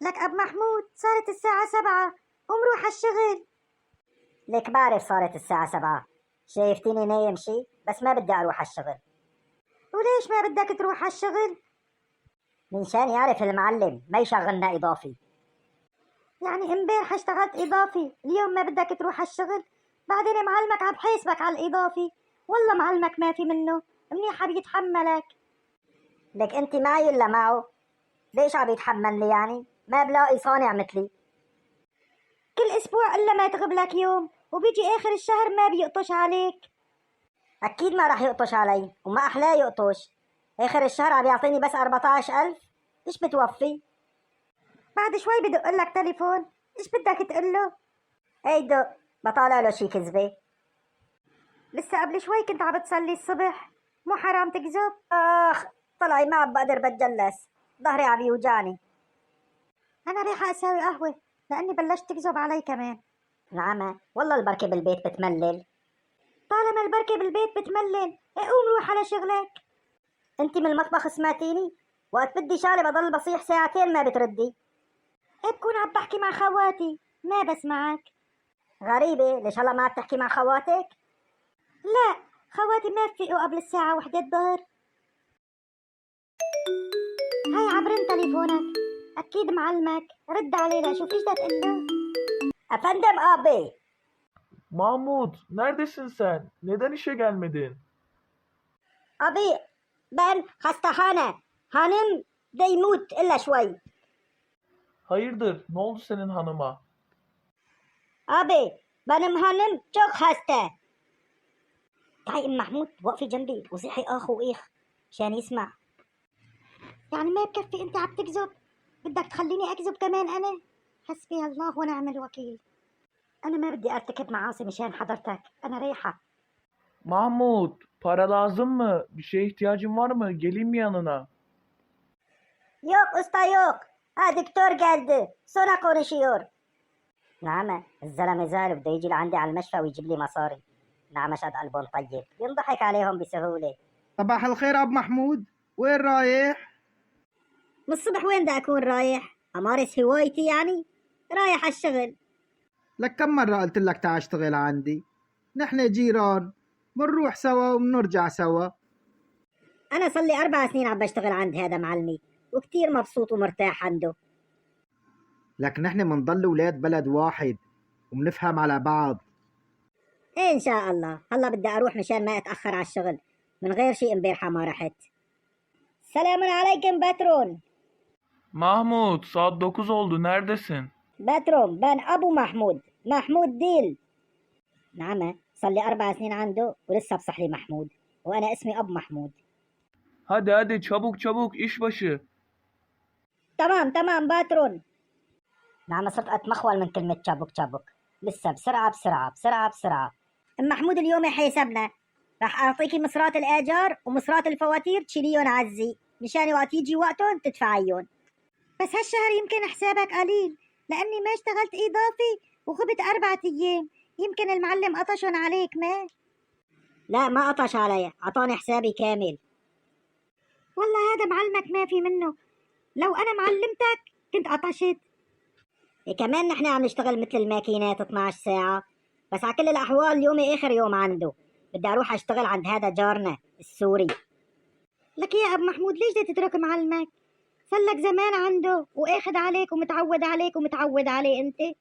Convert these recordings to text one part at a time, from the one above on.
لك أب محمود، صارت الساعة 7، قوم روح عالشغل. لك بعرف صارت الساعة 7، شايفتيني نايم شي، بس ما بدي أروح عالشغل. وليش ما بدك تروح عالشغل؟ منشان يعرف المعلم ما يشغلنا إضافي. يعني امبارح اشتغلت إضافي، اليوم ما بدك تروح عالشغل؟ بعدين معلمك عم حاسبك على الإضافي، والله معلمك ما في منه، منيح بيتحملك. لك أنت معي ولا معه؟ ليش عم يتحملني يعني؟ ما بلاقي صانع مثلي. كل أسبوع إلا ما تغب لك يوم، وبيجي آخر الشهر ما بيقطش عليك. أكيد ما راح يقطش علي، وما أحلاه يقطش. آخر الشهر عم يعطيني بس 14,000، إيش بتوفي؟ بعد شوي بدق لك تليفون، إيش بدك تقله؟ هي دق، بطالع له شي كذبة. لسه قبل شوي كنت عم بتصلي الصبح، مو حرام تكذب؟ آخ، طلعي ما عم بقدر بتجلس، ظهري عم يوجعني. أنا رايحة أساوي قهوة، لأني بلشت تكذب علي كمان. نعمة، والله البركة بالبيت بتملل. طالما البركة بالبيت بتملل، قوم روح على شغلك. انت من المطبخ سمعتيني؟ وقت بدي شغلة بضل بصيح ساعتين ما بتردي. بكون عم بحكي مع خواتي، ما بسمعك. غريبة، ليش هلا ما عم تحكي مع خواتك؟ لا، خواتي ما بفيقوا قبل الساعة 1 الظهر. هاي عبرن تليفونك، أكيد معلمك، رد عليه لأشوف إيش بدها تقله. Efendim abi. Mahmut, neredesin sen? Neden işe gelmedin? Abi, ben hastahane. Hanım da يموت إلا شوي. Hayırdır, ne oldu senin hanıma? Abi, benim hanım çok hasta. تعي ام محمود وقفي جنبي وصيحي اخ واخ عشان يسمع. يعني ما بكفي أنت عم تكذب، بدك تخليني أكذب كمان أنا؟ حسبي الله ونعم الوكيل. أنا ما بدي أرتكب معاصي مشان حضرتك، أنا رايحة. Mahmut, para lazım mı? Bir şeye ihtiyacın var mı? Geleyim mi yanına? Yok usta yok. Ha دكتور geldi. Sonra konuşuyor. نعم الزلمة زال بده يجي لعندي على المشفى ويجيب لي مصاري. نعم شاد قلبهم طيب ينضحك عليهم بسهولة. صباح الخير أب محمود، وين رايح؟ من الصبح وين بدي أكون رايح؟ أمارس هوايتي يعني؟ رايح على الشغل. لك كم مرة قلت لك تعال اشتغل عندي؟ نحن جيران، منروح سوا ومنرجع سوا. أنا صار لي 4 سنين عم بشتغل عند هذا معلمي، وكتير مبسوط ومرتاح عنده. لك نحن منضل ولاد بلد واحد ومنفهم على بعض. إيه إن شاء الله، هلا بدي أروح مشان ما أتأخر على الشغل، من غير شي امبارحة ما رحت. سلام عليكم باترون. Mahmut, saat 9 oldu. Neredesin? باترون بان أبو محمود، محمود ديل. نعم صار لي 4 سنين عنده ولسه بصح لي محمود، وأنا اسمي أبو محمود. Hadi hadi çabuk çabuk iş başı. تمام باترون. نعم صرت أتمخول من كلمة تشابك تشابك، لسه بسرعة. أم محمود اليوم حيسبنا، راح أعطيكي مصرات الآجار ومصرات الفواتير تشيليون عزي، مشان وقت يجي وقتهم تدفعيون. بس هالشهر يمكن حسابك قليل، لأني ما اشتغلت إضافي وغبت 4 أيام، يمكن المعلم قطشن عليك. ما لا ما قطش علي، عطاني حسابي كامل. والله هذا معلمك ما في منه، لو أنا معلمتك كنت قطشت. كمان نحن عم نشتغل مثل الماكينات 12 ساعة، بس على كل الأحوال اليوم آخر يوم عنده، بدي أروح أشتغل عند هذا جارنا السوري. لك يا أب محمود، ليش بدك تترك معلمك؟ صلك زمان عنده وآخذ عليك ومتعود عليه أنت. إيه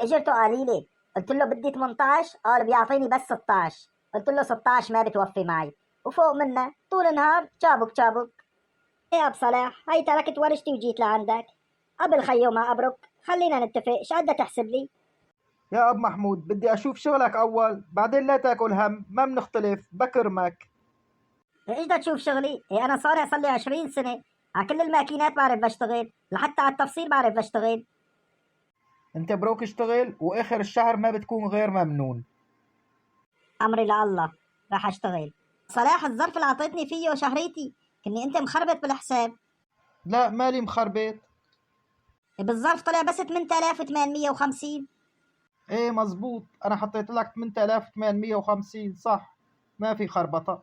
اجرته قليلة، قلت له بدي 18، قال بيعطيني بس 16، قلت له 16 ما بتوفي معي، وفوق منه طول النهار تشابك. ايه اب صلاح، هاي تركت ورشتي وجيت لعندك. قبل خيو ما ابرك، خلينا نتفق، شو بدك تحسب لي؟ يا أب محمود بدي أشوف شغلك أول، بعدين لا تاكل هم، ما بنختلف، بكرمك. ايش بدك تشوف شغلي؟ ايه انا صار لي 20 سنة، على كل الماكينات بعرف بشتغل، لحتى على التفصيل بعرف بشتغل. أنت بروك اشتغل وآخر الشهر ما بتكون غير ممنون. امري لله، راح اشتغل. صلاح الظرف اللي اعطيتني فيه شهريتي، كني انت مخربط بالحساب. لا مالي مخربط. بالظرف طلع بس 8850. ايه مزبوط، أنا حطيت لك 8850 صح، ما في خربطة.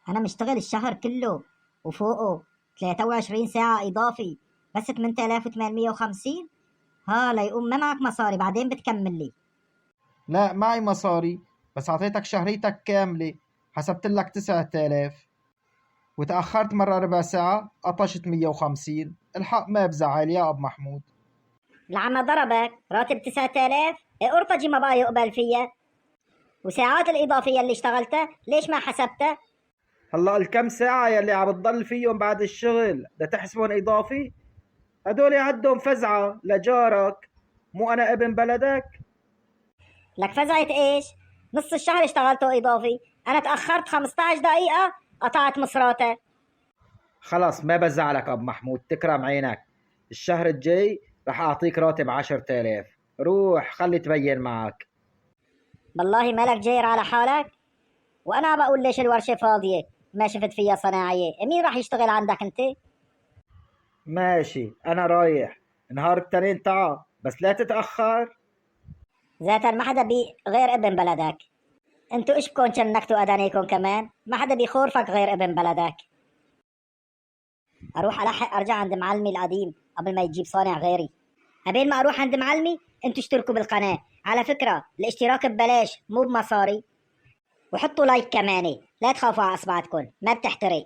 انا مشتغل الشهر كله وفوقه 23 ساعة إضافي بس 8850. ها ليقوم ما معك مصاري بعدين بتكمل لي. لا معي مصاري، بس أعطيتك شهريتك كاملة، حسبت لك 9000 وتأخرت مرة ربع ساعة قطشت 150. الحق ما بزعل يا أب محمود. العمى ضربك راتب 9000. أرطجي ما بقى يقبل فيها. وساعات الإضافية اللي اشتغلتها ليش ما حسبتها؟ هلا الكم ساعة يلي عم تضل فيهم بعد الشغل ده تحسبهم إضافي؟ هدول عدهم فزعة لجارك، مو أنا ابن بلدك؟ لك فزعة إيش؟ نص الشهر اشتغلته إضافي، أنا تأخرت 15 دقيقة قطعت مصراتها. خلص ما بزعلك أب محمود، تكرم عينك. الشهر الجاي رح أعطيك راتب 10,000. روح خلي تبين معك. والله مالك جاير على حالك. وأنا بقول ليش الورشة فاضية ما شفت فيها صناعية. مين راح يشتغل عندك أنت؟ ماشي أنا رايح، نهار التنين تعا بس لا تتأخر. ذاتا ما حدا بي غير ابن بلدك. انتو ايش بكون شنكتوا أدانيكم كمان؟ ما حدا بيخورفك غير ابن بلدك. أروح ألحق أرجع عند معلمي القديم قبل ما يجيب صانع غيري. قبل ما أروح عند معلمي انتو اشتركوا بالقناة، على فكرة الاشتراك ببلاش مو بمصاري. وحطوا لايك كمان، لا تخافوا على أصبعتكم ما بتحترق.